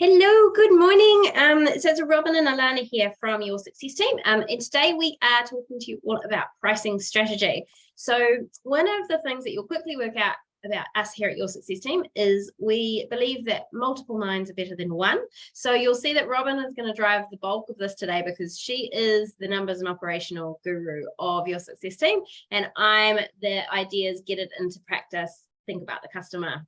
Hello, good morning. So it's Robin and Alana here from Your Success Team. And today we are talking to you all about pricing strategy. So one of the things that you'll quickly work out about us here at Your Success Team is we believe that multiple minds are better than one. So you'll see that Robin is going to drive the bulk of this today because she is the numbers and operational guru of Your Success Team. And I'm the ideas, get it into practice, think about the customer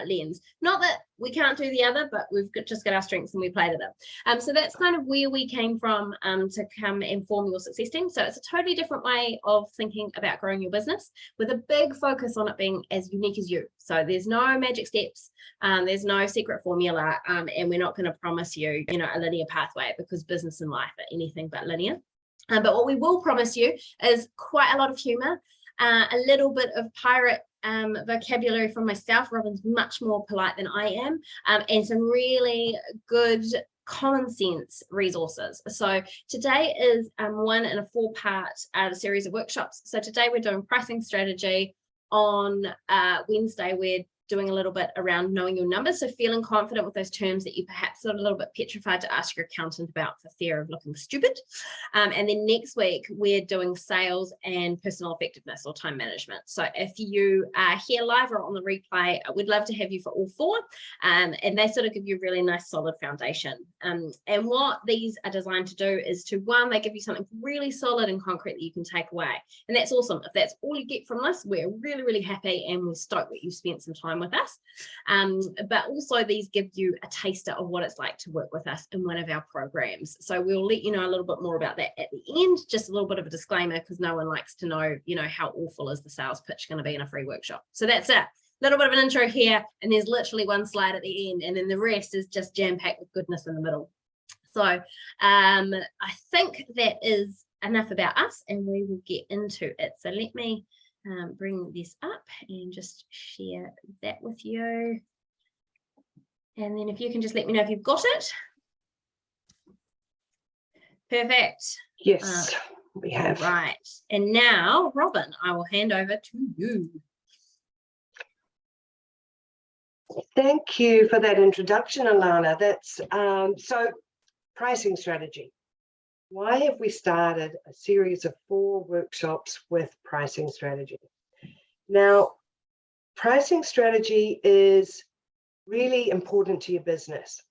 lens. Not that we can't do the other, but we've just got our strengths and we play to them. So that's kind of where we came from to come and form Your Success Team. So it's a totally different way of thinking about growing your business with a big focus on it being as unique as you. So there's no magic steps, there's no secret formula, and we're not going to promise you, a linear pathway because business and life are anything but linear. But what we will promise you is quite a lot of humor, a little bit of pirate vocabulary from myself. Robin's much more polite than I am, and some really good common sense resources. So today is one in a four-part series of workshops. So today we're doing pricing strategy. On Wednesday, we're doing a little bit around knowing your numbers, so feeling confident with those terms that you perhaps are a little bit petrified to ask your accountant about for fear of looking stupid. And then next week, we're doing sales and personal effectiveness or time management. So if you are here live or on the replay, we'd love to have you for all four. And they sort of give you a really nice solid foundation. And what these are designed to do is to, one, they give you something really solid and concrete that you can take away. And that's awesome. If that's all you get from this, we're really, really happy and we're stoked that you've spent some time with us. But also these give you a taster of what it's like to work with us in one of our programs. So we'll let you know a little bit more about that at the end. Just a little bit of a disclaimer because no one likes to know, how awful is the sales pitch going to be in a free workshop. So that's it. A little bit of an intro here, and there's literally one slide at the end, and then the rest is just jam-packed with goodness in the middle. So I think that is enough about us, and we will get into it. So let me bring this up and just share that with you. And then if you can just let me know if you've got it. Perfect. Yes, we have. Right. And now, Robin, I will hand over to you. Thank you for that introduction, Alana. That's so pricing strategy. Why have we started a series of 4 workshops with pricing strategy? Now, pricing strategy is really important to your business.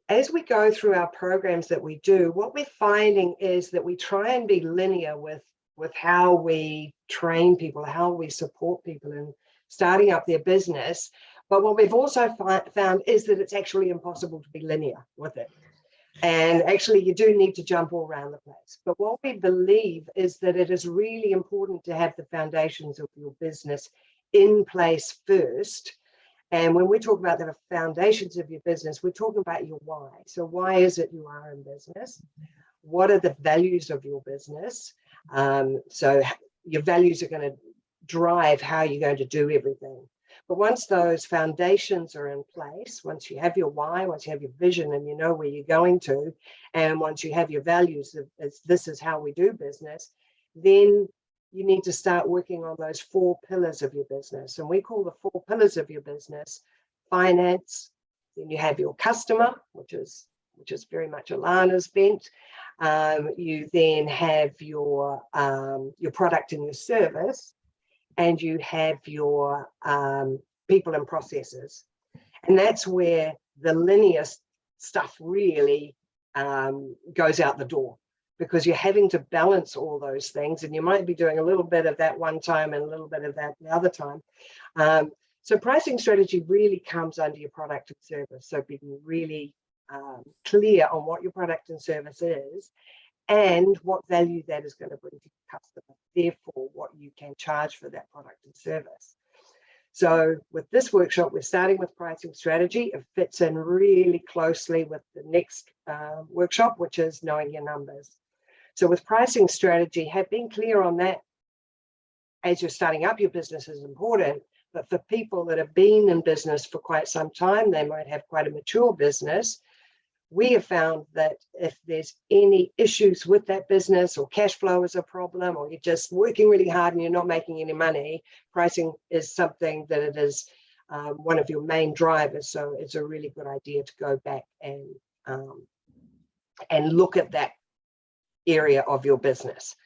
As we go through our programs that we do, what we're finding is that we try and be linear with how we train people, how we support people in starting up their business. But what we've also found is that it's actually impossible to be linear with it. And actually, you do need to jump all around the place. But what we believe is that it is really important to have the foundations of your business in place first. And when we talk about the foundations of your business, we're talking about your why. So why is it you are in business? What are the values of your business? So your values are going to drive how you're going to do everything. But once those foundations are in place, once you have your why, once you have your vision and you know where you're going to, and once you have your values, this is how we do business, then you need to start working on those 4 pillars of your business. And we call the 4 pillars of your business finance. Then you have your customer, which is very much Alana's bent. You then have your product and your service. And you have your people and processes. And that's where the linear stuff really goes out the door, because you're having to balance all those things, and you might be doing a little bit of that one time and a little bit of that the other time. So pricing strategy really comes under your product and service. So being really clear on what your product and service is, and what value that is going to bring to your customer, therefore what you can charge for that product and service. So with this workshop, we're starting with pricing strategy. It fits in really closely with the next workshop, which is knowing your numbers. So with pricing strategy, being clear on that as you're starting up your business is important. But for people that have been in business for quite some time, they might have quite a mature business. We have found that if there's any issues with that business, or cash flow is a problem, or you're just working really hard and you're not making any money, pricing is something that it is one of your main drivers. So it's a really good idea to go back and look at that area of your business.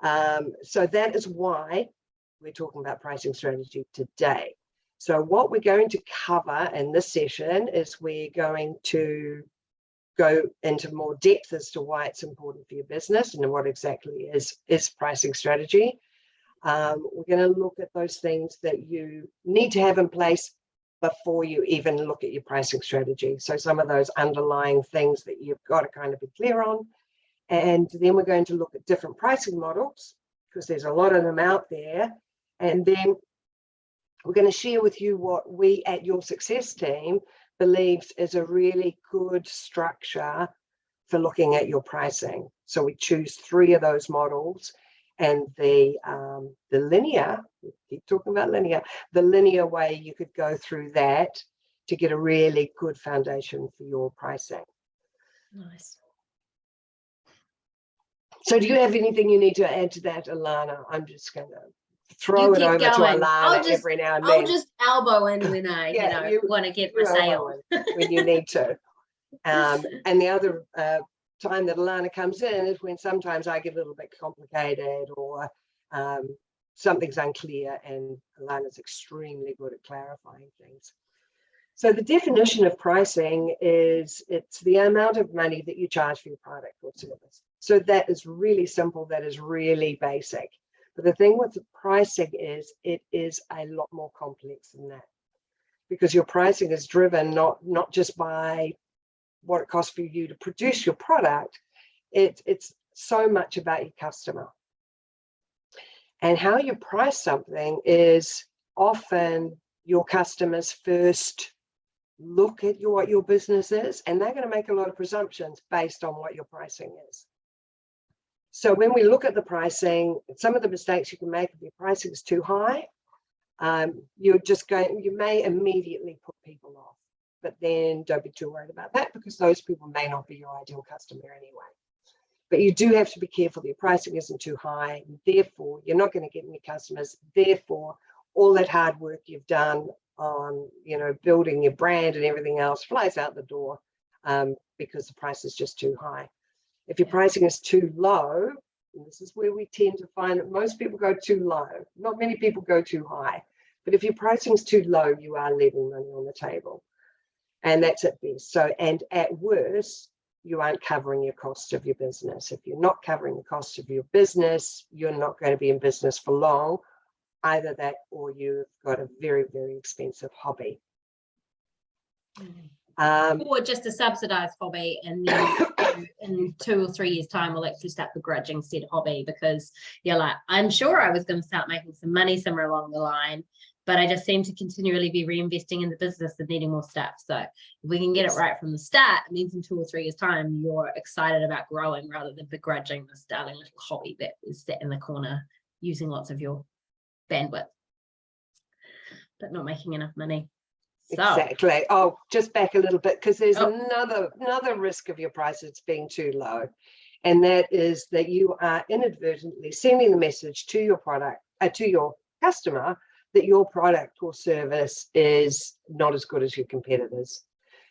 So that is why we're talking about pricing strategy today. So what we're going to cover in this session is we're going to go into more depth as to why it's important for your business and what exactly is pricing strategy. We're going to look at those things that you need to have in place before you even look at your pricing strategy. So some of those underlying things that you've got to kind of be clear on. And then we're going to look at different pricing models, because there's a lot of them out there. And then we're going to share with you what we at Your Success team believes is a really good structure for looking at your pricing. So we choose 3 of those models, and the linear, we keep talking about linear, the linear way you could go through that to get a really good foundation for your pricing. Nice. So do you have anything you need to add to that, Alana? I'm just going to throw it over to Alana every now and then. I'll just elbow in when I want to get my sale. When you need to. And the other time that Alana comes in is when sometimes I get a little bit complicated or something's unclear, and Alana's extremely good at clarifying things. So the definition of pricing is it's the amount of money that you charge for your product or service. So that is really simple. That is really basic. But the thing with the pricing is it is a lot more complex than that, because your pricing is driven not just by what it costs for you to produce your product. It's so much about your customer. And how you price something is often your customers first look at what your business is, and they're going to make a lot of presumptions based on what your pricing is. So when we look at the pricing, some of the mistakes you can make if your pricing is too high, you may immediately put people off, but then don't be too worried about that, because those people may not be your ideal customer anyway. But you do have to be careful that your pricing isn't too high. Therefore, you're not going to get any customers. Therefore, all that hard work you've done on, building your brand and everything else flies out the door because the price is just too high. If your pricing is too low, and this is where we tend to find that most people go too low. Not many people go too high. But if your pricing is too low, you are leaving money on the table. And that's at best. So, and at worst, you aren't covering your cost of your business. If you're not covering the cost of your business, you're not going to be in business for long. Either that, or you've got a very, very expensive hobby. Or just a subsidized hobby, and then in 2 or 3 years' time, we'll actually start begrudging said hobby, because you're like, I'm sure I was going to start making some money somewhere along the line, but I just seem to continually be reinvesting in the business and needing more stuff. So if we can get it right from the start, it means in 2 or 3 years' time, you're excited about growing rather than begrudging this darling little hobby that is set in the corner using lots of your bandwidth, but not making enough money. So. Exactly. Oh, just back a little bit, because there's another risk of your prices being too low, and that is that you are inadvertently sending the message to your product, to your customer, that your product or service is not as good as your competitors.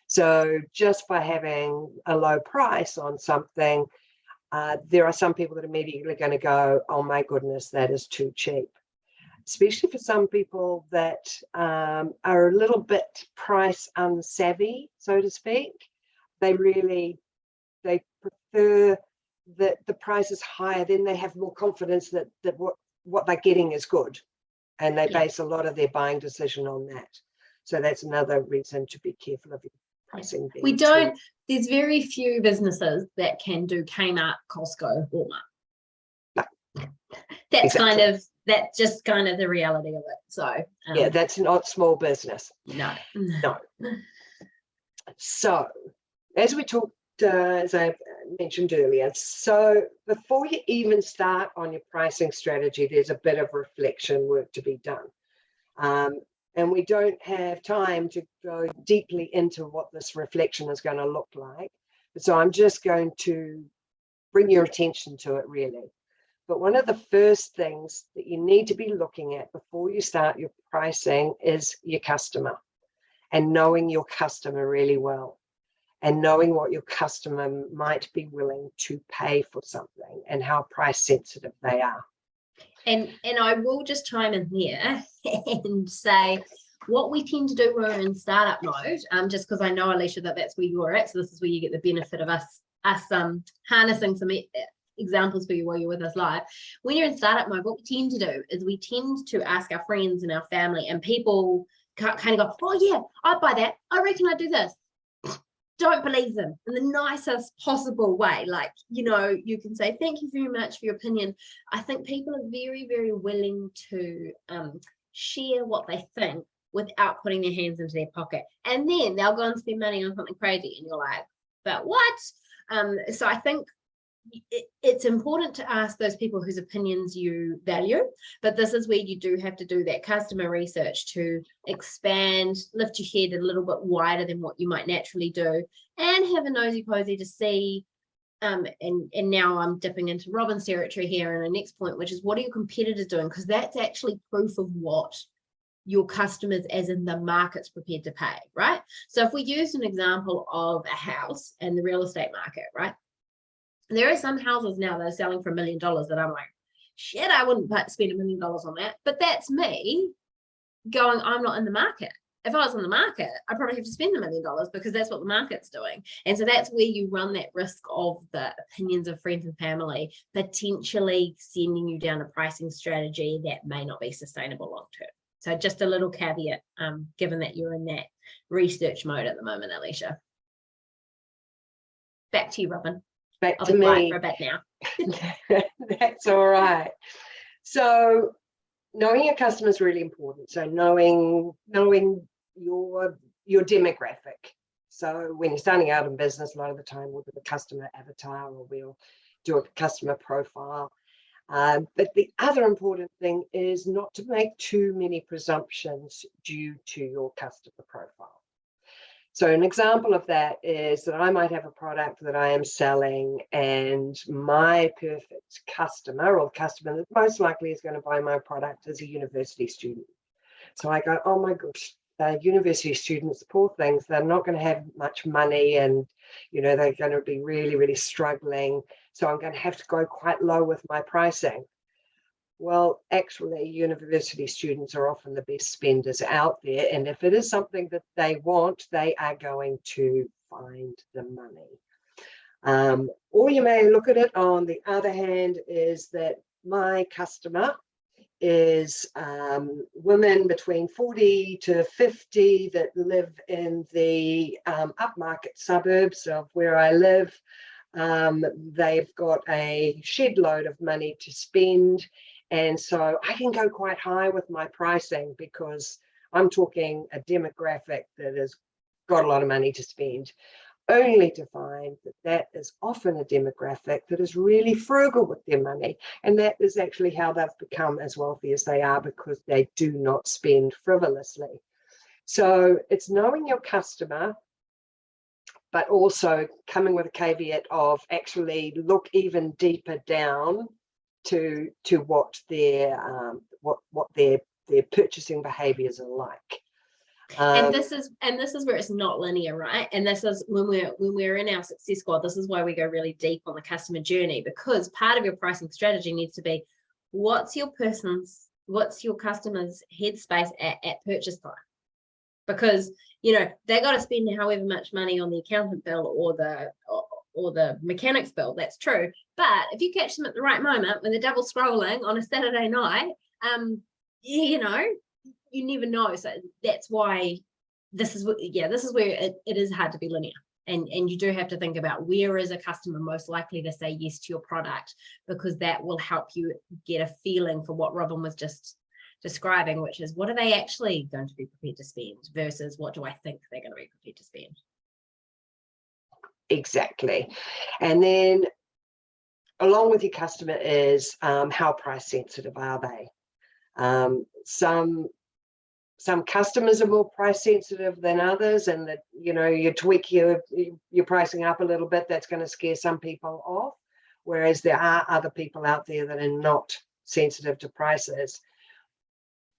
So just by having a low price on something, there are some people that are immediately going to go, oh my goodness, that is too cheap. Especially for some people that are a little bit price unsavvy, so to speak. They prefer that the price is higher, then they have more confidence that what they're getting is good. And they base a lot of their buying decision on that. So that's another reason to be careful of your pricing. There's very few businesses that can do Kmart, Costco, Walmart. No. That's just kind of the reality of it. So yeah, that's not small business. No. So as we talked, as I mentioned earlier, so before you even start on your pricing strategy, there's a bit of reflection work to be done. And we don't have time to go deeply into what this reflection is going to look like. So I'm just going to bring your attention to it, really. But one of the first things that you need to be looking at before you start your pricing is your customer, and knowing your customer really well, and knowing what your customer might be willing to pay for something and how price sensitive they are. And I will just chime in here and say what we tend to do when we're in startup mode, just because I know, Alicia, that that's where you're at, so this is where you get the benefit of us harnessing some examples for you while you're with us live. When you're in startup mode, what we tend to do is we tend to ask our friends and our family, and people kind of go, oh yeah, I'd buy that, I reckon I'd do this. Don't believe them in the nicest possible way. Like, you know, you can say, thank you very much for your opinion. I think people are very, very willing to share what they think without putting their hands into their pocket. And then they'll go and spend money on something crazy. And you're like, but what? So I think it's important to ask those people whose opinions you value, but this is where you do have to do that customer research to expand, lift your head a little bit wider than what you might naturally do, and have a nosy posy to see. And now I'm dipping into Robin's territory here in the next point, which is what are your competitors doing? Because that's actually proof of what your customers, as in the market's prepared to pay, right? So if we use an example of a house and the real estate market, right? There are some houses now that are selling for $1 million that I'm like, shit, I wouldn't spend $1 million on that. But that's me going, I'm not in the market. If I was in the market, I probably have to spend $1 million because that's what the market's doing. And so that's where you run that risk of the opinions of friends and family potentially sending you down a pricing strategy that may not be sustainable long term. So just a little caveat, given that you're in that research mode at the moment, Alicia. Back to you, Robin. Back I'll to be quiet me. for a bit now. That's all right. So knowing your customer is really important. So knowing your demographic. So when you're starting out in business, a lot of the time we'll do a customer avatar, or we'll do a customer profile. But the other important thing is not to make too many presumptions due to your customer profile. So an example of that is that I might have a product that I am selling, and my perfect customer, or the customer that most likely is going to buy my product, is a university student. So I go, oh my gosh, university students, poor things, they're not going to have much money, and you know, they're going to be really, really struggling. So I'm going to have to go quite low with my pricing. Well, actually, university students are often the best spenders out there. And if it is something that they want, they are going to find the money. Or you may look at it on the other hand, is that my customer is women between 40 to 50 that live in the upmarket suburbs of where I live. They've got a shed load of money to spend. And so I can go quite high with my pricing because I'm talking a demographic that has got a lot of money to spend, only to find that that is often a demographic that is really frugal with their money. And that is actually how they've become as wealthy as they are, because they do not spend frivolously. So it's knowing your customer, but also coming with a caveat of actually look even deeper down to what their purchasing behaviors are like. And this is where it's not linear, right? And this is when we're in our success squad, this is why we go really deep on the customer journey, because part of your pricing strategy needs to be what's your customer's headspace at purchase time. Because you know they got to spend however much money on the accountant bill or the mechanic's bill. That's true. But if you catch them at the right moment when they're double scrolling on a Saturday night, you know, you never know. So that's why this is where it is hard to be linear. And you do have to think about where is a customer most likely to say yes to your product, because that will help you get a feeling for what Robin was just describing, which is what are they actually going to be prepared to spend versus what do I think they're going to be prepared to spend. Exactly. And then along with your customer is how price sensitive are they? Some customers are more price sensitive than others, and that, you know, you tweak your pricing up a little bit, that's going to scare some people off. whereas there are other people out there that are not sensitive to prices.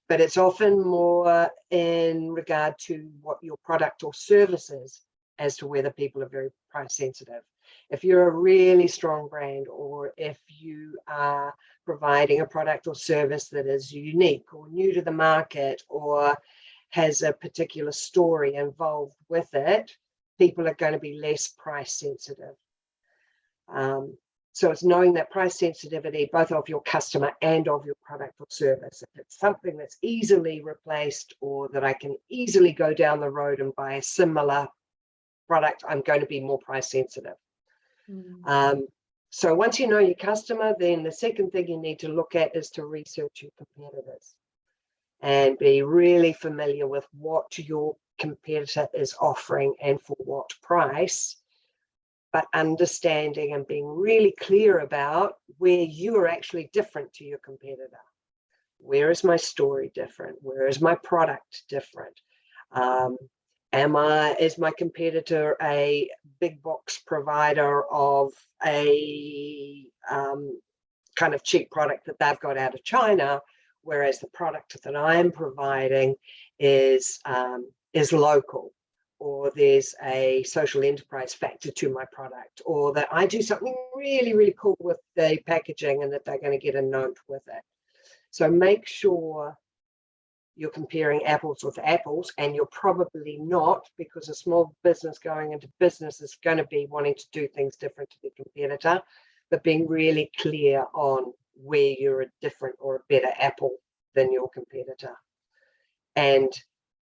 But it's often more in regard to what your product or service is as to whether people are very price sensitive. If you're a really strong brand, or if you are providing a product or service that is unique or new to the market or has a particular story involved with it, people are going to be less price sensitive. So it's knowing that price sensitivity, both of your customer and of your product or service. If it's something that's easily replaced, or that I can easily go down the road and buy a similar product, I'm going to be more price sensitive. So once you know your customer, then the second thing you need to look at is to research your competitors and be really familiar with what your competitor is offering and for what price, but understanding and being really clear about where you are actually different to your competitor. Where is my story different? Where is my product different? Is my competitor a big box provider of a kind of cheap product that they've got out of China, whereas the product that I'm providing is local? Or there's a social enterprise factor to my product, or that I do something really, really cool with the packaging and that they're going to get a note with it. So make sure you're comparing apples with apples, and you're probably not, because a small business going into business is going to be wanting to do things different to their competitor, but being really clear on where you're a different or a better apple than your competitor. And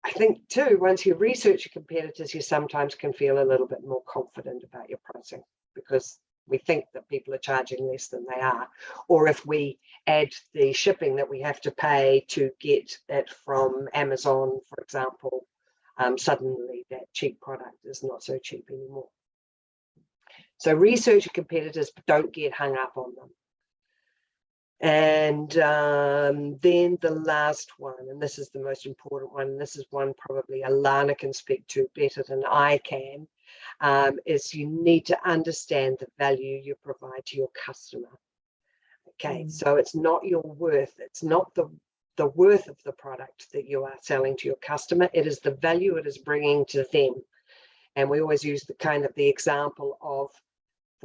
I think too, once you research your competitors, you sometimes can feel a little bit more confident about your pricing, because we think that people are charging less than they are. Or if we add the shipping that we have to pay to get it from Amazon, for example, suddenly that cheap product is not so cheap anymore. So research your competitors, but don't get hung up on them. And then the last one, and this is the most important one, and this is one probably Alana can speak to better than I can, is you need to understand the value you provide to your customer. Okay, so it's not your worth, it's not the worth of the product that you are selling to your customer, it is the value it is bringing to them. And we always use the example of,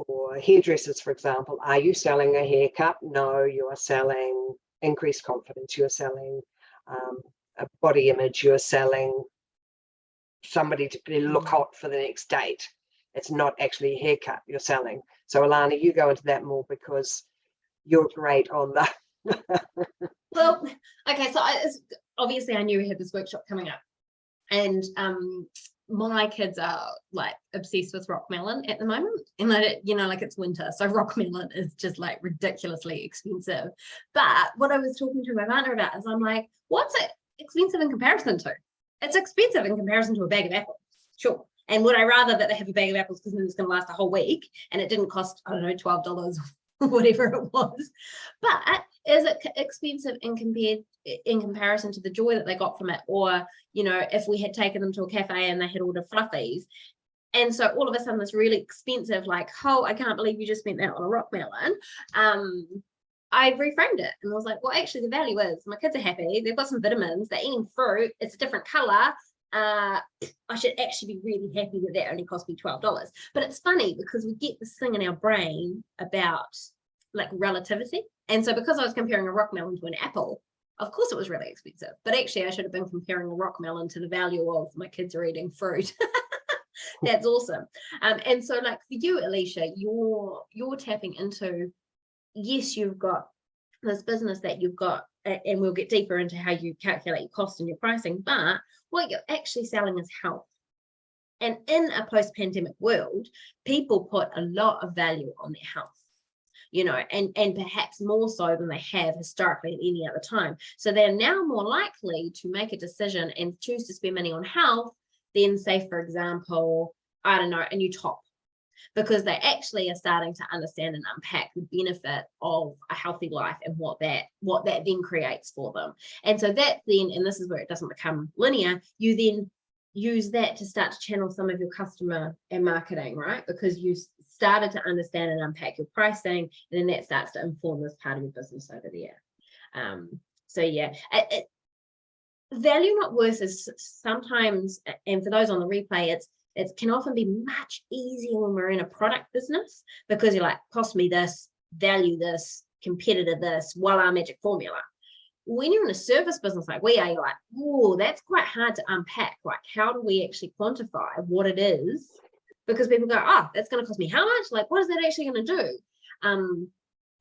for hairdressers, for example, are you selling a haircut? No, you are selling increased confidence. You're selling a body image. You're selling somebody to look hot for the next date. It's not actually a haircut you're selling. So Alana, you go into that more because you're great on that. Well, okay, so obviously I knew we had this workshop coming up, and my kids are like obsessed with rock melon at the moment, and like it's winter, so rock melon is just like ridiculously expensive. But what I was talking to my partner about is, I'm like, what's it expensive in comparison to? It's expensive in comparison to a bag of apples, sure. And would I rather that they have a bag of apples because then it's going to last a whole week and it didn't cost, I don't know, $12 or whatever it was. But is it expensive in comparison to the joy that they got from it? Or, if we had taken them to a cafe and they had ordered fluffies, and so all of a sudden this really expensive, like, oh, I can't believe you just spent that on a rock melon. I reframed it and was like, well, actually the value is my kids are happy, they've got some vitamins, they're eating fruit, it's a different color. I should actually be really happy that that only cost me $12. But it's funny because we get this thing in our brain about like relativity. And so because I was comparing a rock melon to an apple, of course it was really expensive, but actually I should have been comparing a rock melon to the value of my kids are eating fruit. That's awesome. And so like for you, Alicia, you're tapping into, yes, you've got this business that you've got, and we'll get deeper into how you calculate your cost and your pricing, but what you're actually selling is health. And in a post-pandemic world, people put a lot of value on their health, and perhaps more so than they have historically at any other time. So they're now more likely to make a decision and choose to spend money on health than, say, for example, I don't know, a new top, because they actually are starting to understand and unpack the benefit of a healthy life and what that then creates for them. And so that then, and this is where it doesn't become linear, you then use that to start to channel some of your customer and marketing, right? Because you started to understand and unpack your pricing, and then that starts to inform this part of your business over there. So yeah, value not worth is sometimes, and for those on the replay, it can often be much easier when we're in a product business, because you're like, cost me this, value this, competitor this, voila, magic formula. When you're in a service business like we are, you're like, oh, that's quite hard to unpack. Like, how do we actually quantify what it is? Because people go, oh, that's going to cost me how much? Like, what is that actually going to do?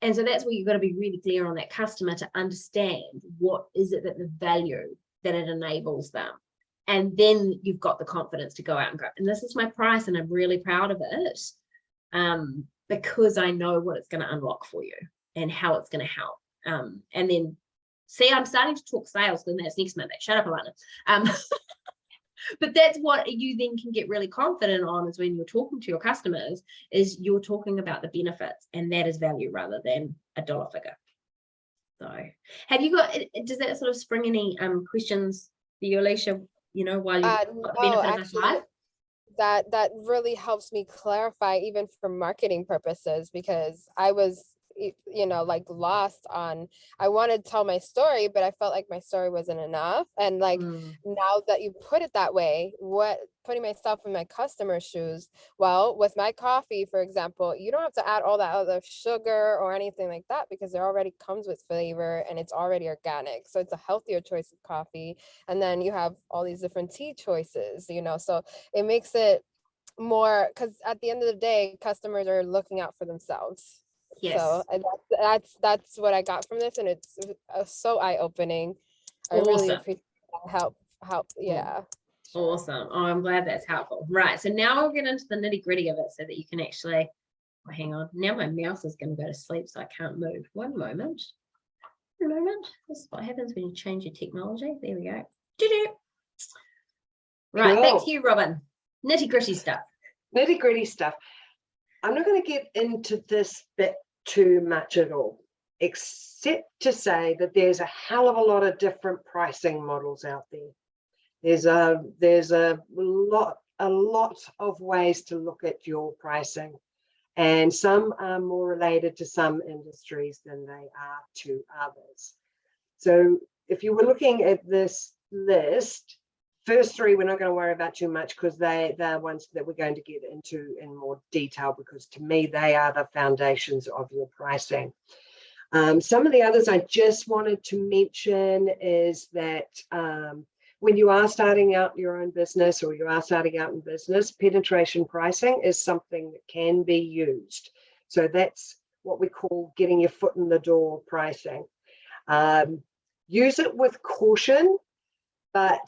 And so that's where you've got to be really clear on that customer to understand what is it that the value that it enables them. And then you've got the confidence to go out and go, and this is my price, and I'm really proud of it, because I know what it's going to unlock for you and how it's going to help. And then, see, I'm starting to talk sales, then that's next Monday. Shut up, Alana. But that's what you then can get really confident on, is when you're talking to your customers, is you're talking about the benefits, and that is value rather than a dollar figure. So have you got, does that sort of spring any questions for you, Alicia, you know, while you've got the benefit of us live? That really helps me clarify, even for marketing purposes, because I was, you know, like lost on, I wanted to tell my story, but I felt like my story wasn't enough. And like, now that you put it that way, putting myself in my customer's shoes, well, with my coffee, for example, you don't have to add all that other sugar or anything like that, because it already comes with flavor and it's already organic. So it's a healthier choice of coffee. And then you have all these different tea choices, you know, so it makes it more, because at the end of the day, customers are looking out for themselves. Yes. So that's what I got from this, and it's so eye-opening. I Awesome. really appreciate that. Help. Yeah. Sure. Awesome. Oh, I'm glad that's helpful. Right. So now we'll get into the nitty-gritty of it, so that you can actually, oh, hang on. Now my mouse is going to go to sleep, so I can't move. One moment. This is what happens when you change your technology. There we go. Right. Cool. Back to you, Robin. Nitty-gritty stuff. Nitty-gritty stuff. I'm not going to get into this bit too much at all, except to say that there's a hell of a lot of different pricing models out there. There's a lot of ways to look at your pricing, and some are more related to some industries than they are to others. So if you were looking at this list, first three we're not going to worry about too much, because they're ones that we're going to get into in more detail, because to me they are the foundations of your pricing. Some of the others I just wanted to mention is that when you are starting out your own business, or you are starting out in business, penetration pricing is something that can be used. So that's what we call getting your foot in the door pricing. Use it with caution, but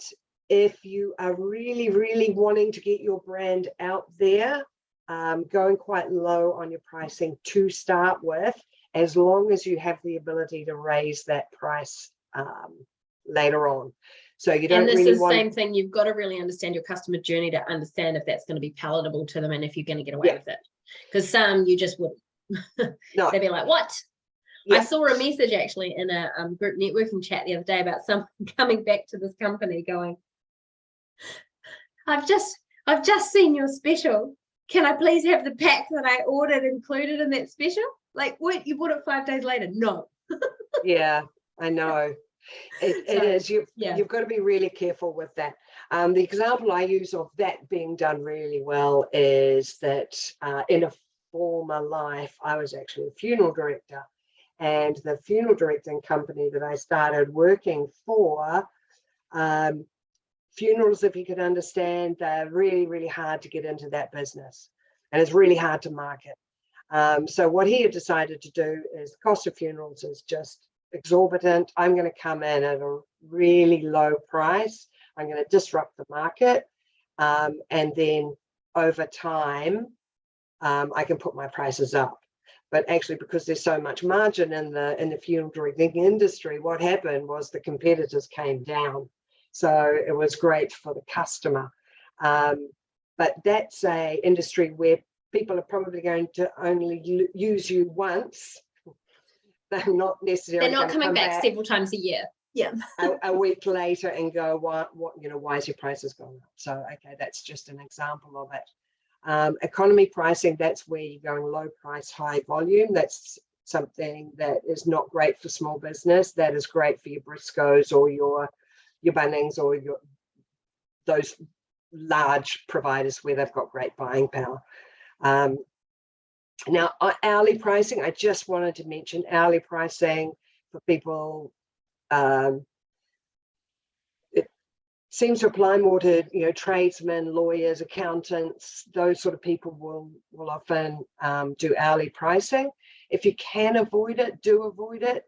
if you are really, really wanting to get your brand out there, going quite low on your pricing to start with, as long as you have the ability to raise that price later on. So you don't really want... And this is the same thing. You've got to really understand your customer journey to understand if that's going to be palatable to them, and if you're going to get away with it. Because some you just wouldn't. No. They'd be like, what? Yeah. I saw a message actually in a group networking chat the other day about someone coming back to this company going, I've just seen your special. Can I please have the pack that I ordered included in that special? Like, what, you bought it 5 days later? No. Yeah, I know. It is. You've got to be really careful with that. The example I use of that being done really well is that in a former life, I was actually a funeral director, and the funeral directing company that I started working for, funerals, if you could understand, they're really, really hard to get into that business, and it's really hard to market. So what he had decided to do is, the cost of funerals is just exorbitant. I'm going to come in at a really low price. I'm going to disrupt the market, and then over time I can put my prices up. But actually, because there's so much margin in the funeral directing industry, what happened was the competitors came down. So it was great for the customer. But that's an industry where people are probably going to only use you once. They're not necessarily coming back several times a year. Yeah. a week later and go, why is your prices going up? So, okay, that's just an example of it. Economy pricing, that's where you're going low price, high volume. That's something that is not great for small business. That is great for your Briscoes or your Bunnings or those large providers where they've got great buying power. Now, hourly pricing, I just wanted to mention hourly pricing for people. It seems to apply more to tradesmen, lawyers, accountants. Those sort of people will often do hourly pricing. If you can avoid it, do avoid it.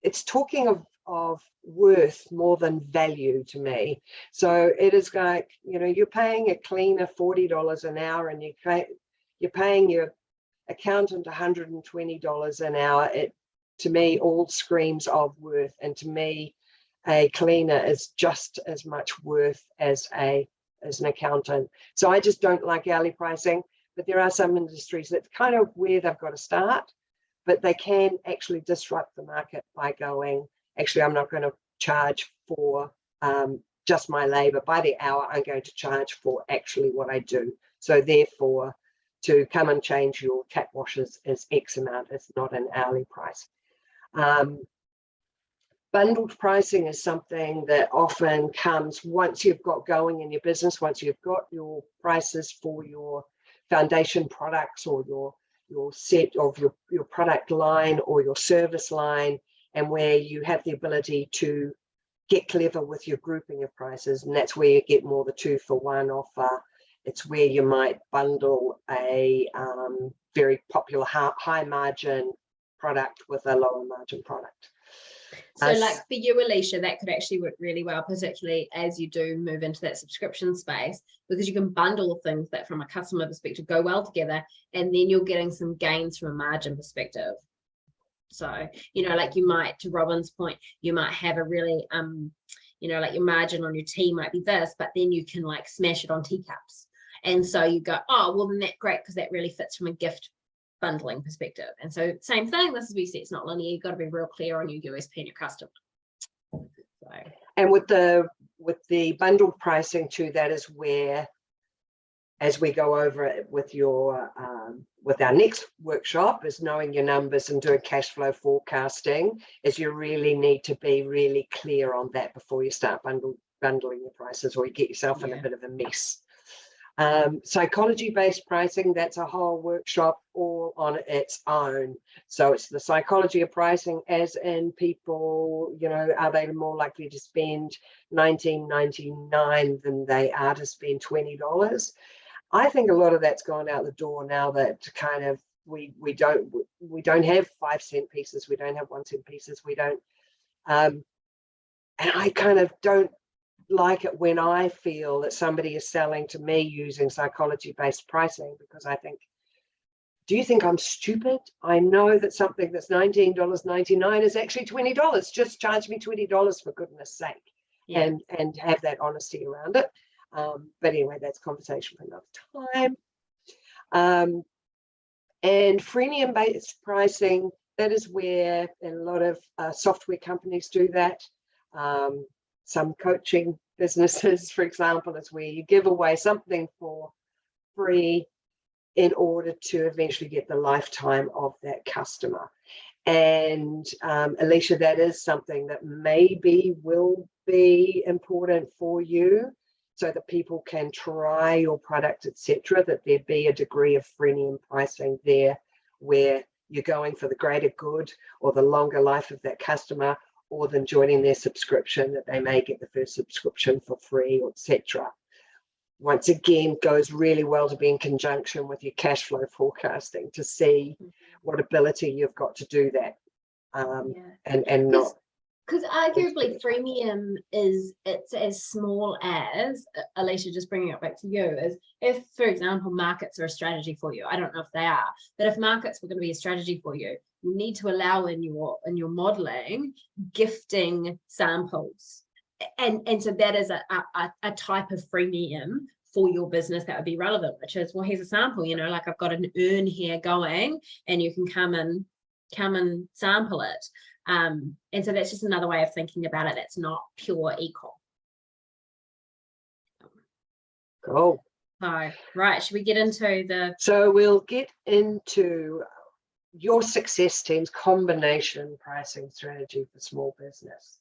It's talking of worth more than value to me. So it is like, you're paying a cleaner $40 an hour and you're paying your accountant $120 an hour. It, to me, all screams of worth. And to me, a cleaner is just as much worth as an accountant. So I just don't like hourly pricing, but there are some industries that's kind of where they've got to start, but they can actually disrupt the market by going, actually, I'm not going to charge for just my labor. By the hour, I'm going to charge for actually what I do. So therefore, to come and change your tap washers is X amount. It's not an hourly price. Bundled pricing is something that often comes once you've got going in your business, once you've got your prices for your foundation products or your set of your product line or your service line, and where you have the ability to get clever with your grouping of prices. And that's where you get more the 2-for-1 offer. It's where you might bundle a very popular high margin product with a lower margin product. So like for you, Alicia, that could actually work really well, particularly as you do move into that subscription space, because you can bundle things that from a customer perspective go well together, and then you're getting some gains from a margin perspective. So, like you might, to Robin's point, you might have a really, like your margin on your tea might be this, but then you can like smash it on teacups. And so you go, oh, well, then that's great because that really fits from a gift bundling perspective. And so same thing, this is where you say it's not linear. You've got to be real clear on your USP and your customer. So. And with the bundled pricing too, that is where, as we go over it with with our next workshop, is knowing your numbers and doing cash flow forecasting, is you really need to be really clear on that before you start bundling your prices, or you get yourself in a bit of a mess. Psychology-based pricing, that's a whole workshop all on its own. So it's the psychology of pricing, as in people, are they more likely to spend $19.99 than they are to spend $20? I think a lot of that's gone out the door now that kind of we don't have 5-cent pieces, we don't have 1-cent pieces, we don't, and I kind of don't like it when I feel that somebody is selling to me using psychology-based pricing, because I think, do you think I'm stupid? I know that something that's $19.99 is actually $20. Just charge me $20 for goodness sake, and have that honesty around it. But anyway, that's conversation for another time. And freemium-based pricing, that is where a lot of software companies do that. Some coaching businesses, for example, is where you give away something for free in order to eventually get the lifetime of that customer. And Alicia, that is something that maybe will be important for you, so that people can try your product, etc., that there be a degree of freemium pricing there, where you're going for the greater good or the longer life of that customer, or than joining their subscription, that they may get the first subscription for free, etc. Once again, goes really well to be in conjunction with your cash flow forecasting to see what ability you've got to do that, and not. Because arguably freemium it's as small as, Alicia, just bringing it back to you, is if, for example, markets are a strategy for you. I don't know if they are, but if markets were going to be a strategy for you, you need to allow in your modeling gifting samples, and so that is a type of freemium for your business that would be relevant, which is, well, here's a sample, like I've got an urn here going, and you can come and sample it. And so that's just another way of thinking about it. That's not pure e-com. Cool. So, right, should we get into the... So we'll get into your success team's combination pricing strategy for small business.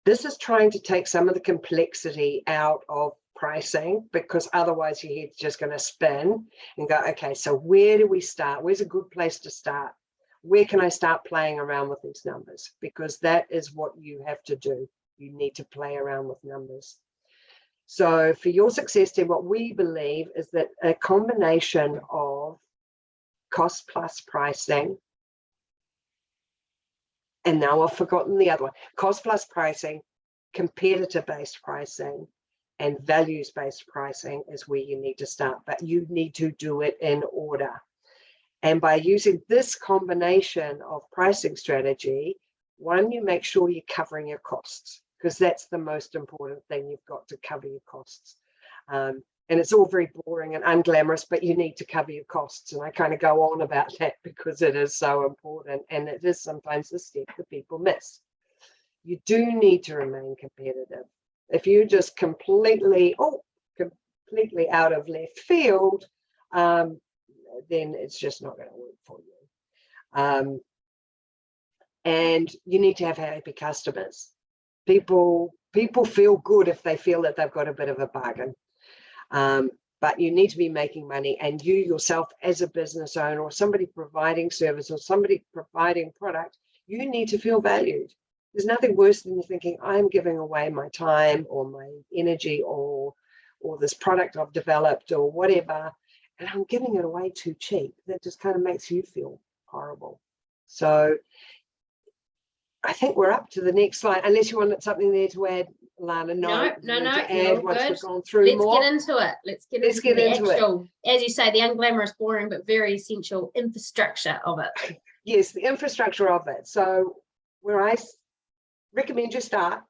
This is trying to take some of the complexity out of pricing, because otherwise your head's just going to spin and go, okay, so where do we start? Where's a good place to start? Where can I start playing around with these numbers? Because that is what you have to do. You need to play around with numbers. So for your success team, what we believe is that a combination of cost plus pricing, and now I've forgotten the other one, cost plus pricing, competitor-based pricing, and values-based pricing is where you need to start, but you need to do it in order. And by using this combination of pricing strategy, one, you make sure you're covering your costs, because that's the most important thing. You've got to cover your costs. And it's all very boring and unglamorous, but you need to cover your costs. And I kind of go on about that because it is so important. And it is sometimes a step that people miss. You do need to remain competitive. If you're just completely out of left field, then it's just not going to work for you. And you need to have happy customers. People feel good if they feel that they've got a bit of a bargain. But you need to be making money, and you yourself as a business owner or somebody providing service or somebody providing product, you need to feel valued. There's nothing worse than you thinking, I'm giving away my time or my energy or this product I've developed or whatever, and I'm giving it away too cheap. That just kind of makes you feel horrible. So I think we're up to the next slide, unless you wanted something there to add, Lana. No. To add once Good. we've gone through Let's more. get into it. Let's get into the actual, as you say, the unglamorous, boring, but very essential infrastructure of it. Yes, the infrastructure of it. So where I recommend you start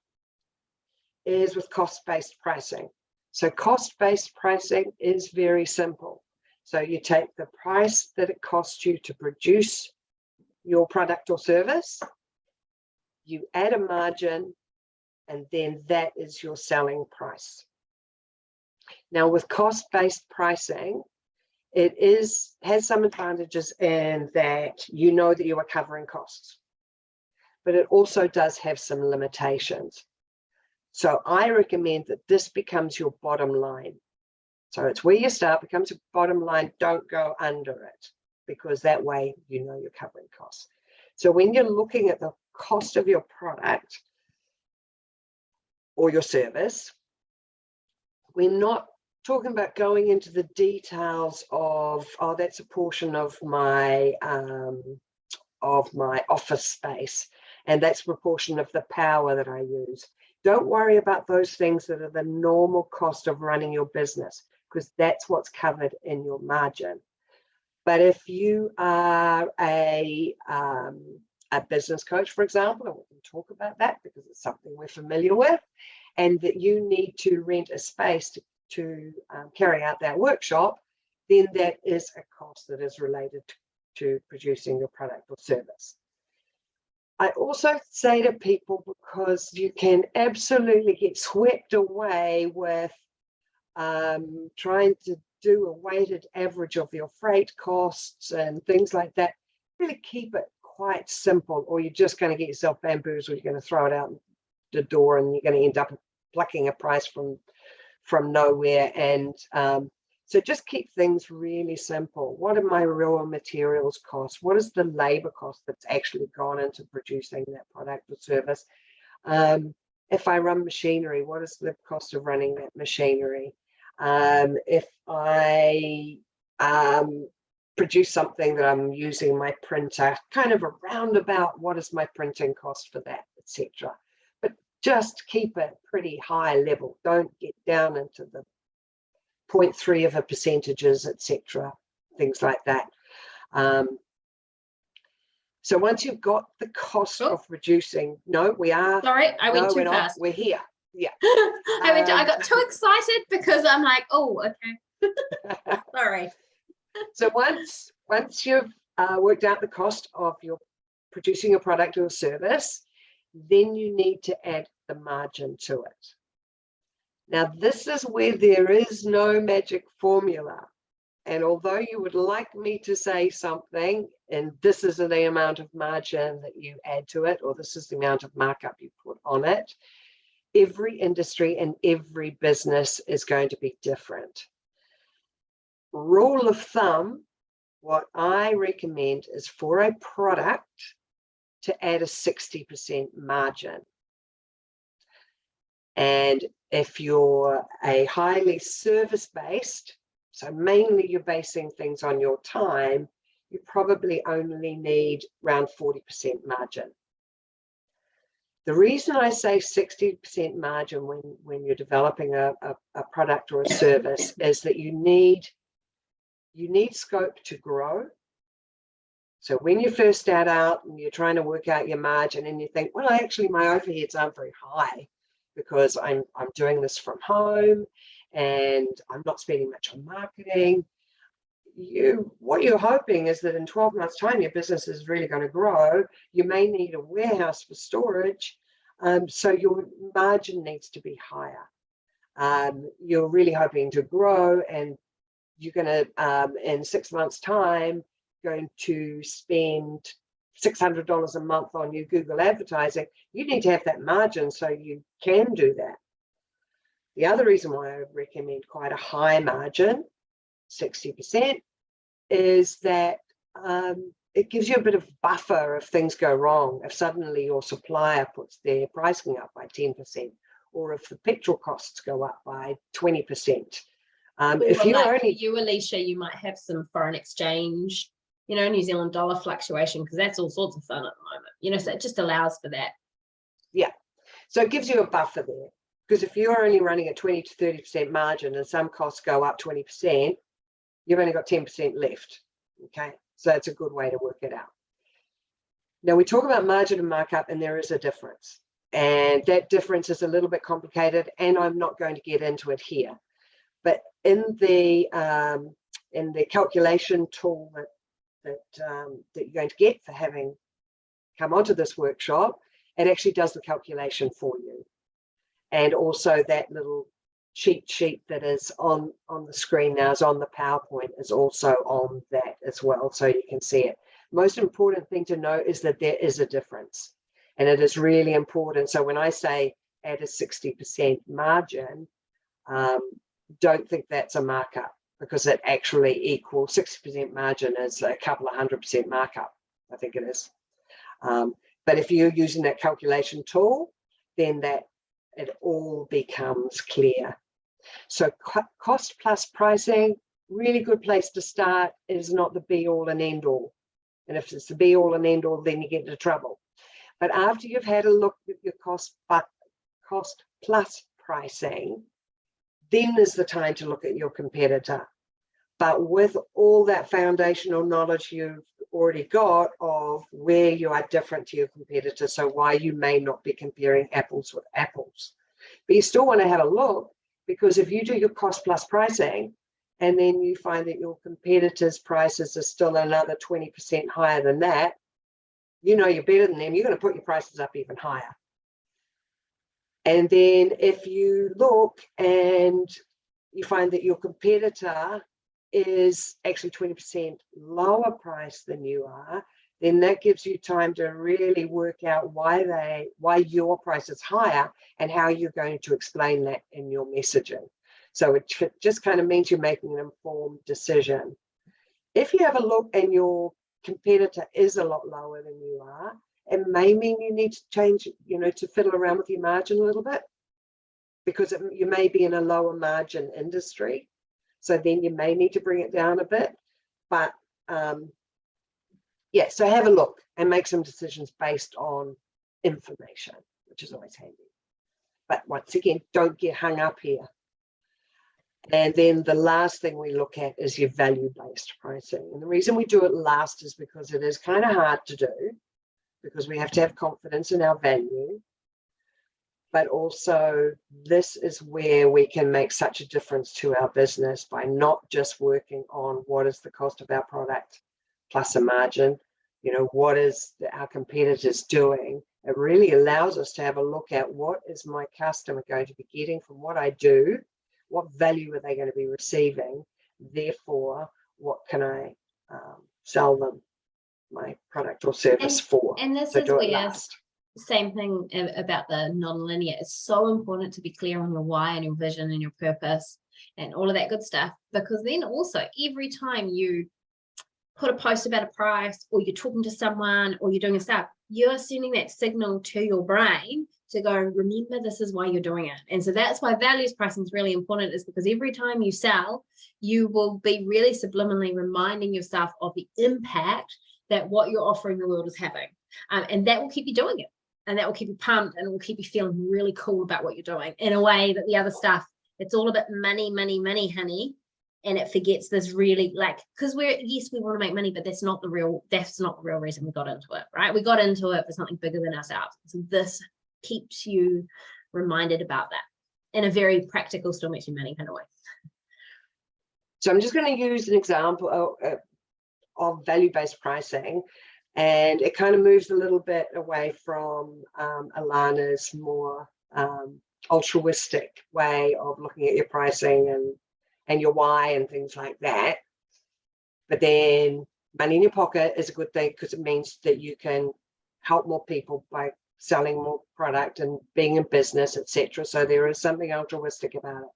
is with cost-based pricing. So cost-based pricing is very simple. So you take the price that it costs you to produce your product or service, you add a margin, and then that is your selling price. Now with cost-based pricing, it has some advantages in that you know that you are covering costs, but it also does have some limitations. So I recommend that this becomes your bottom line. So it's where you start, becomes your bottom line. Don't go under it, because that way you know you're covering costs. So when you're looking at the cost of your product or your service, we're not talking about going into the details of, oh, that's a portion of my office space, and that's a proportion of the power that I use. Don't worry about those things that are the normal cost of running your business, because that's what's covered in your margin. But if you are a business coach, for example, and we can talk about that because it's something we're familiar with, and that you need to rent a space to carry out that workshop, then that is a cost that is related to producing your product or service. I also say to people, because you can absolutely get swept away with trying to do a weighted average of your freight costs and things like that, really keep it quite simple, or you're just going to get yourself bamboozled. You're going to throw it out the door and you're going to end up plucking a price from nowhere. And so just keep things really simple. What are my raw materials costs? What is the labor cost that's actually gone into producing that product or service? If I run machinery, what is the cost of running that machinery? If I produce something that I'm using my printer, kind of a roundabout, what is my printing cost for that, etc. But just keep it pretty high level. Don't get down into the 0.3 of a percentages, etc. Things like that. So once you've got the cost of reducing, sorry, I went too fast. We're here. Yeah. I got too excited because I'm like, oh, okay. Sorry. So once you've worked out the cost of your producing a product or service, then you need to add the margin to it. Now, this is where there is no magic formula. And although you would like me to say something, and this is the amount of margin that you add to it, or this is the amount of markup you put on it, every industry and every business is going to be different. Rule of thumb, what I recommend is for a product to add a 60% margin. And if you're a highly service-based, so mainly you're basing things on your time, you probably only need around 40% margin. The reason I say 60% margin when you're developing a product or a service is that you need scope to grow. So when you first start out and you're trying to work out your margin and you think, well, actually my overheads aren't very high because I'm doing this from home and I'm not spending much on marketing. What you're hoping is that in 12 months' time, your business is really going to grow. You may need a warehouse for storage, so your margin needs to be higher. You're really hoping to grow, and you're going to, in 6 months' time, going to spend $600 a month on your Google advertising. You need to have that margin so you can do that. The other reason why I recommend quite a high margin, 60%, is that it gives you a bit of buffer if things go wrong. If suddenly your supplier puts their pricing up by 10%, or if the petrol costs go up by 20%. If you're like only you, Alicia, you might have some foreign exchange, New Zealand dollar fluctuation, because that's all sorts of fun at the moment. So it just allows for that. Yeah, so it gives you a buffer there. Because if you're only running a 20 to 30% margin and some costs go up 20%, you've only got 10% left. Okay, so that's a good way to work it out. Now we talk about margin and markup, and there is a difference. And that difference is a little bit complicated, and I'm not going to get into it here. But in the calculation tool that you're going to get for having come onto this workshop, it actually does the calculation for you. And also that little cheat sheet that is on the screen now is on the PowerPoint is also on that as well, so you can see it. Most important thing to know is that there is a difference, and it is really important. So when I say add a 60% margin, don't think that's a markup, because it actually equals 60% margin is a couple of 100% markup, I think it is. But if you're using that calculation tool, then it all becomes clear. So cost plus pricing, really good place to start. It is not the be all and end all. And if it's the be all and end all, then you get into trouble. But after you've had a look at your cost plus pricing, then is the time to look at your competitor. But with all that foundational knowledge you've already got of where you are different to your competitor, so why you may not be comparing apples with apples. But you still want to have a look, because if you do your cost plus pricing and then you find that your competitors' prices are still another 20% higher than that, you're better than them, you're going to put your prices up even higher. And then if you look and you find that your competitor is actually 20% lower price than you are, then that gives you time to really work out why your price is higher and how you're going to explain that in your messaging. So it just kind of means you're making an informed decision. If you have a look and your competitor is a lot lower than you are, it may mean you need to change, to fiddle around with your margin a little bit, because you may be in a lower margin industry. So then you may need to bring it down a bit. But yeah, so have a look and make some decisions based on information, which is always handy. But once again, don't get hung up here. And then the last thing we look at is your value-based pricing. And the reason we do it last is because it is kind of hard to do, because we have to have confidence in our value. But also, this is where we can make such a difference to our business by not just working on what is the cost of our product plus a margin, you know, what is our competitors doing, it really allows us to have a look at what is my customer going to be getting from what I do, what value are they going to be receiving, therefore, what can I sell them my product or service for. And this so is where same thing about the non-linear. It's so important to be clear on your why and your vision and your purpose and all of that good stuff, because then also every time you put a post about a price, or you're talking to someone, or you're doing a stuff, you're sending that signal to your brain to go, remember, this is why you're doing it. And so that's why values pricing is really important, is because every time you sell, you will be really subliminally reminding yourself of the impact that what you're offering the world is having. And that will keep you doing it. And that will keep you pumped, and it will keep you feeling really cool about what you're doing, in a way that the other stuff, it's all about money, money, money, honey. And it forgets this really, like, because yes, we want to make money, but that's not the real reason we got into it, right? We got into it for something bigger than ourselves. So this keeps you reminded about that in a very practical, still makes you money kind of way. So I'm just going to use an example of value-based pricing, and it kind of moves a little bit away from Alana's more altruistic way of looking at your pricing and your why and things like that. But then money in your pocket is a good thing, because it means that you can help more people by selling more product and being in business, etc. So there is something altruistic about it.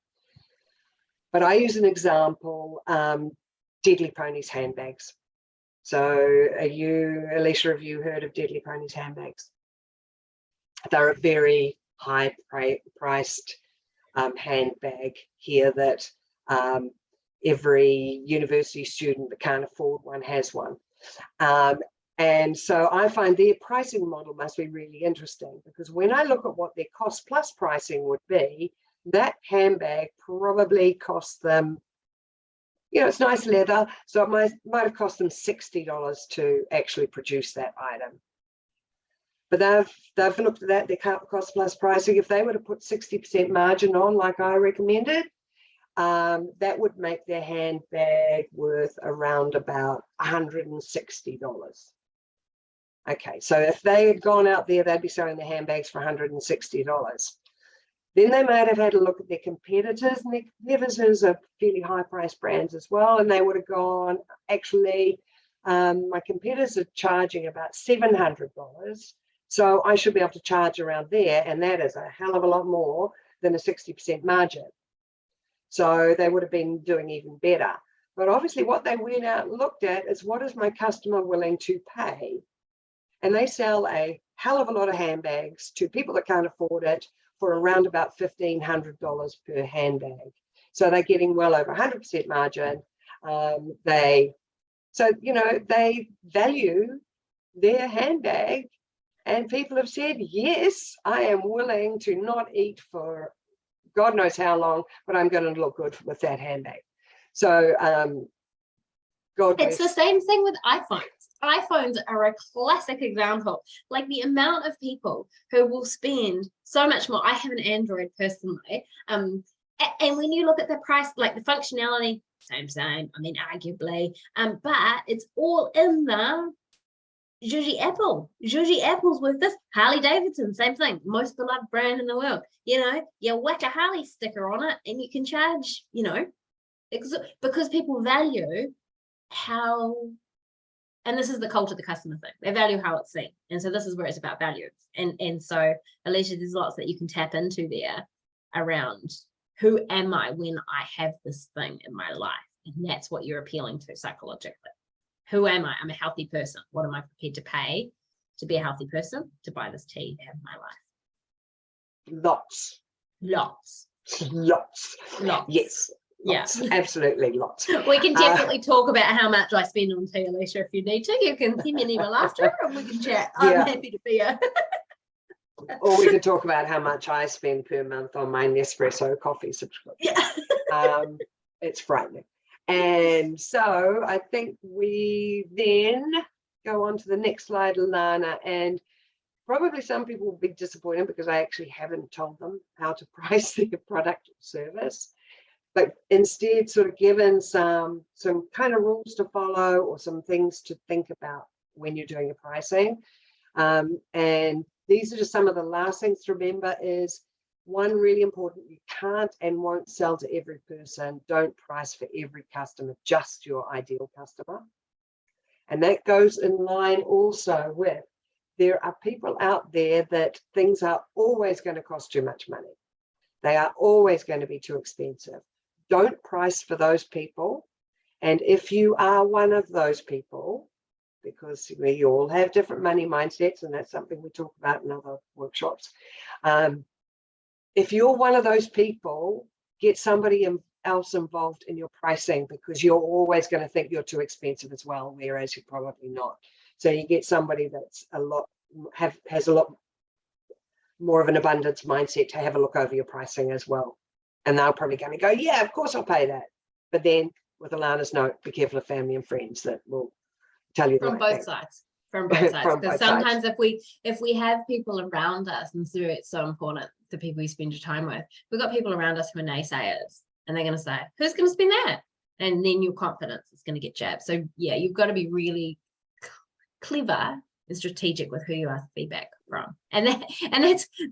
But I use an example, Deadly Ponies handbags. So Alicia, have you heard of Deadly Ponies handbags? They're a very high priced handbag here that every university student that can't afford one has one. And so I find their pricing model must be really interesting, because when I look at what their cost plus pricing would be, that handbag probably cost them, you know, it's nice leather, so it might have cost them $60 to actually produce that item. But they've looked at that, their cost plus pricing. If they were to put 60% margin on, like I recommended, that would make their handbag worth around about $160. Okay, so if they had gone out there, they'd be selling their handbags for $160. Then they might have had a look at their competitors, and their competitors are fairly high-priced brands as well, and they would have gone, actually, my competitors are charging about $700, so I should be able to charge around there, and that is a hell of a lot more than a 60% margin. So they would have been doing even better. But obviously what they went out and looked at is, what is my customer willing to pay? And they sell a hell of a lot of handbags to people that can't afford it for around about $1,500 per handbag. So they're getting well over 100% margin. So, you know, they value their handbag, and people have said, yes, I am willing to not eat for God knows how long, but I'm going to look good with that handbag. So it's the same thing with iPhones. iPhones are a classic example. Like the amount of people who will spend so much more. I have an Android personally. And when you look at the price, like the functionality, same, I mean, arguably, but it's all in the Juji Apple's with this. Harley Davidson, same thing, most beloved brand in the world. You know, you whack a Harley sticker on it and you can charge, you know, because people value how, and this is the cult of the customer thing, they value how it's seen. And so this is where it's about value. And so, Alicia, there's lots that you can tap into there around who am I when I have this thing in my life? And that's what you're appealing to psychologically. Who am I? I'm a healthy person. What am I prepared to pay to be a healthy person, to buy this tea in my life? Lots. Yes. Lots. Yeah, absolutely lots. We can definitely talk about how much I spend on tea, Alicia, if you need to. You can send me an email after and we can chat. I'm happy to be here. Or we can talk about how much I spend per month on my Nespresso coffee subscription. Yeah. It's frightening. And so I think we then go on to the next slide, Alana, and probably some people will be disappointed because I actually haven't told them how to price their product or service, but instead sort of given some kind of rules to follow or some things to think about when you're doing your pricing. And these are just some of the last things to remember is, one, really important, you can't and won't sell to every person. Don't price for every customer, just your ideal customer. And that goes in line also with, there are people out there that things are always going to cost too much money. They are always going to be too expensive. Don't price for those people. And if you are one of those people, because we all have different money mindsets, and that's something we talk about in other workshops. If you're one of those people, get somebody else involved in your pricing, because you're always going to think you're too expensive as well, whereas you're probably not. So you get somebody that's has a lot more of an abundance mindset to have a look over your pricing as well. And they're probably going to go, yeah, of course I'll pay that. But then with Alana's note, be careful of family and friends that will tell you from both sides. From both sides, because sometimes if we have people around us, and so it's so important, the people you spend your time with, we've got people around us who are naysayers, and they're going to say, who's going to spend that? And then your confidence is going to get jabbed. So yeah, you've got to be really clever and strategic with who you ask feedback from. And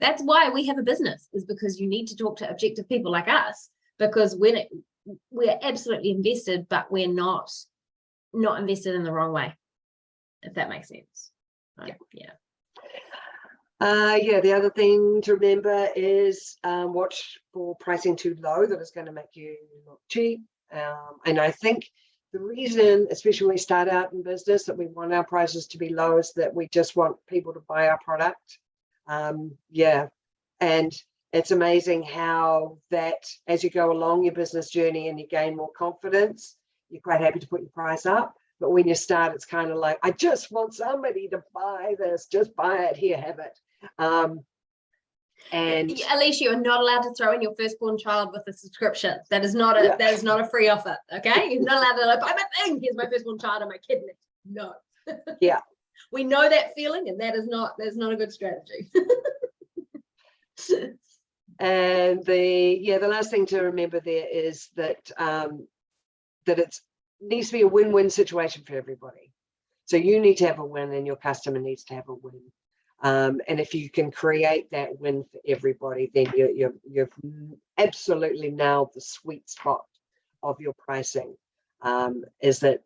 that's why we have a business, is because you need to talk to objective people like us, because we're absolutely invested, but we're not invested in the wrong way, if that makes sense. Yeah. The other thing to remember is watch for pricing too low that is going to make you look cheap. And I think the reason, especially when we start out in business, that we want our prices to be low is that we just want people to buy our product. And it's amazing how that, as you go along your business journey and you gain more confidence, you're quite happy to put your price up. But when you start, it's kind of like, I just want somebody to buy this, just buy it, here, have it. And Alicia, you're not allowed to throw in your firstborn child with a subscription. That is not a free offer. Okay, you're not allowed to like, buy my thing. Here's my firstborn child and my kid. No. Yeah, we know that feeling, and that's not a good strategy. And the last thing to remember there is that it needs to be a win-win situation for everybody. So you need to have a win, and your customer needs to have a win. And if you can create that win for everybody, then you've absolutely nailed the sweet spot of your pricing, is that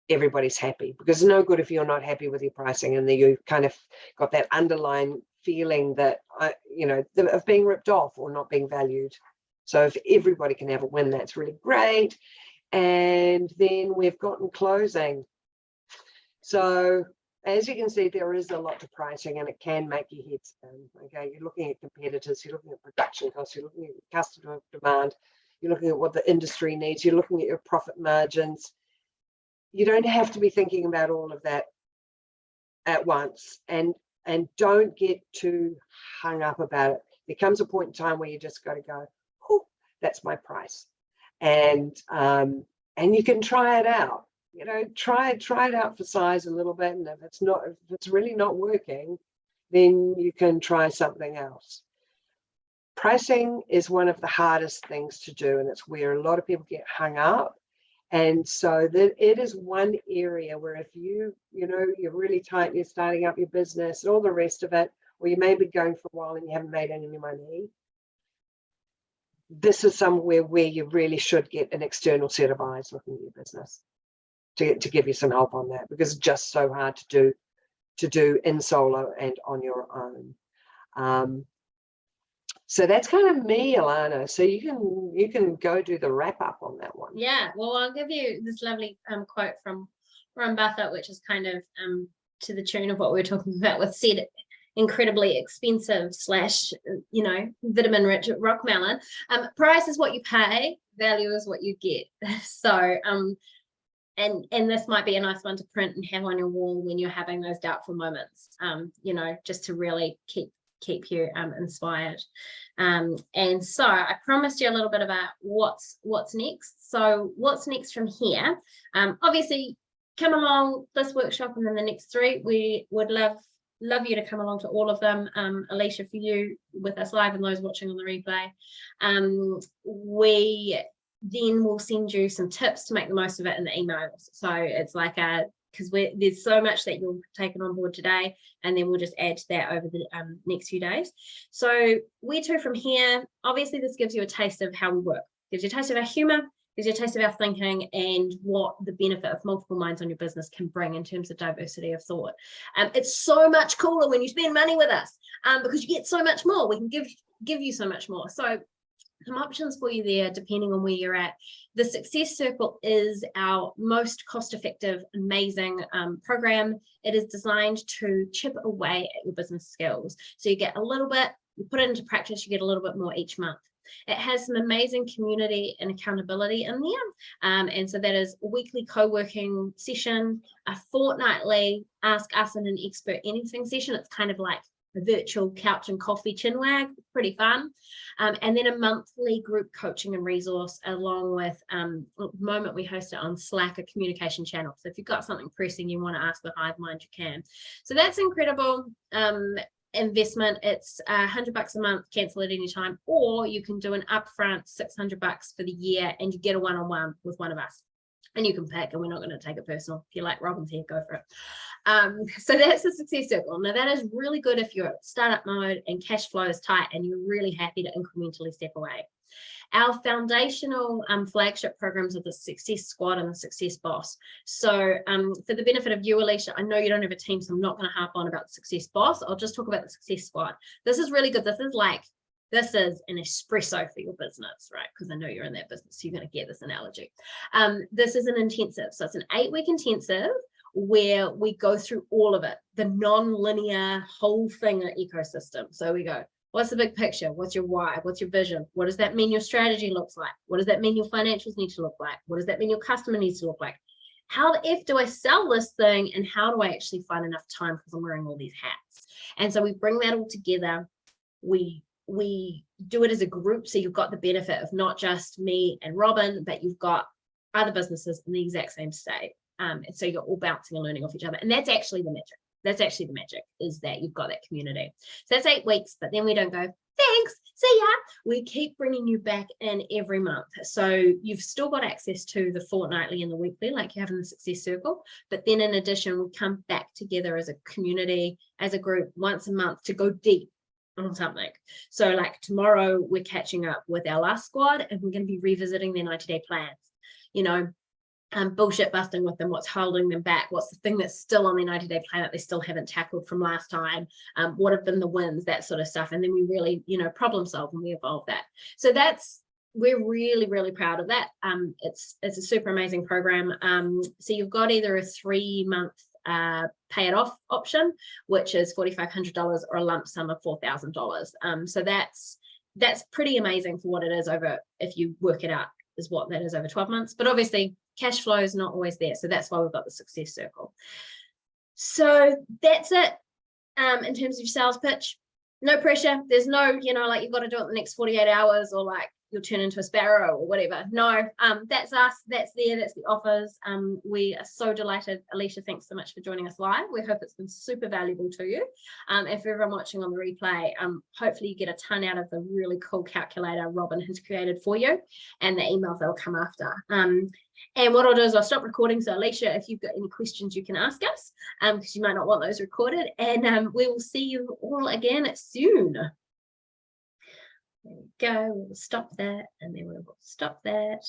everybody's happy. Because it's no good if you're not happy with your pricing, and then you've kind of got that underlying feeling that, of being ripped off or not being valued. So if everybody can have a win, that's really great. And then we've gotten closing. So as you can see, there is a lot to pricing, and it can make your head spin. Okay, you're looking at competitors, you're looking at production costs, you're looking at customer demand, you're looking at what the industry needs, you're looking at your profit margins. You don't have to be thinking about all of that at once, and don't get too hung up about it. There comes a point in time where you just got to go, oh, that's my price. And you can try it out. Try it out for size a little bit, and if it's really not working, then you can try something else. Pricing is one of the hardest things to do, and it's where a lot of people get hung up. And so that it is one area where if you're really tight, you're starting up your business and all the rest of it, or you may be going for a while and you haven't made any money, this is somewhere where you really should get an external set of eyes looking at your business to give you some help on that, because it's just so hard to do in solo and on your own. So that's kind of me, Alana. So you can go do the wrap up on that one. Yeah, well, I'll give you this lovely quote from Warren Buffett, which is kind of to the tune of what we were talking about with said incredibly expensive / vitamin rich rock melon. Price is what you pay, value is what you get. So and this might be a nice one to print and have on your wall when you're having those doubtful moments, just to really keep you inspired. And so I promised you a little bit about what's next. So what's next from here? Obviously, come along this workshop and then the next 3. We would love you to come along to all of them. Alicia, for you with us live and those watching on the replay, we then will send you some tips to make the most of it in the emails. So it's like a because there's so much that you'll taken on board today, and then we'll just add to that over the next few days. So where to from here? Obviously, this gives you a taste of how we work, gives you a taste of our humor, gives you a taste of our thinking, and what the benefit of multiple minds on your business can bring in terms of diversity of thought. It's so much cooler when you spend money with us, because you get so much more. We can give you so much more. So some options for you there, depending on where you're at. The Success Circle is our most cost-effective, amazing program. It is designed to chip away at your business skills. So you get a little bit, you put it into practice, you get a little bit more each month. It has some amazing community and accountability in there. And so that is a weekly co-working session, a fortnightly Ask Us and an Expert Anything session. It's kind of like a virtual couch and coffee chinwag, pretty fun. And then a monthly group coaching and resource, along with at the moment we host it on Slack, a communication channel. So if you've got something pressing you want to ask the Hive Mind, you can. So that's incredible investment. It's $100 a month, cancel at any time, or you can do an upfront $600 for the year and you get a one-on-one with one of us. And you can pick, and we're not going to take it personal. If you like Robin's here, go for it. So that's the Success Circle. Now that is really good if you're at startup mode and cash flow is tight and you're really happy to incrementally step away. Our foundational flagship programs are the Success Squad and the Success Boss. So for the benefit of you, Alicia, I know you don't have a team, so I'm not going to harp on about the Success Boss. I'll just talk about the Success Squad. This is really good. This is an espresso for your business, right? Because I know you're in that business, so you're going to get this analogy. This is an intensive. So it's an 8-week intensive where we go through all of it, the non-linear whole thing ecosystem. So we go, what's the big picture? What's your why? What's your vision? What does that mean your strategy looks like? What does that mean your financials need to look like? What does that mean your customer needs to look like? How the F do I sell this thing? And how do I actually find enough time, because I'm wearing all these hats? And so we bring that all together. We do it as a group, so you've got the benefit of not just me and Robin, but you've got other businesses in the exact same state. And so you're all bouncing and learning off each other. And that's actually the magic. That's actually the magic, is that you've got that community. So that's 8 weeks, but then we don't go, thanks, see ya. We keep bringing you back in every month. So you've still got access to the fortnightly and the weekly, like you have in the Success Circle. But then in addition, we come back together as a community, as a group, once a month to go deep on something. So like tomorrow, we're catching up with our last squad and we're going to be revisiting their 90-day plans. You know, bullshit busting with them, what's holding them back, what's the thing that's still on their 90-day plan that they still haven't tackled from last time, what have been the wins, that sort of stuff. And then we really, problem solve and we evolve that. So we're really, really proud of that. It's a super amazing program. So you've got either a 3-month pay it off option, which is $4,500, or a lump sum of $4,000. So that's pretty amazing for what it is over, if you work it out, is what that is over 12 months. But obviously cash flow is not always there. So that's why we've got the Success Circle. So that's it. In terms of your sales pitch, no pressure. There's no, like you've got to do it in the next 48 hours or like you'll turn into a sparrow or whatever. No, that's us. That's that's the offers. We are so delighted. Alicia, thanks so much for joining us live. We hope it's been super valuable to you. And for everyone watching on the replay, hopefully you get a ton out of the really cool calculator Robin has created for you and the emails that will come after. And what I'll do is I'll stop recording. So Alicia, if you've got any questions, you can ask us, because you might not want those recorded. And we will see you all again soon. There we go. We'll stop that, and then we will stop that.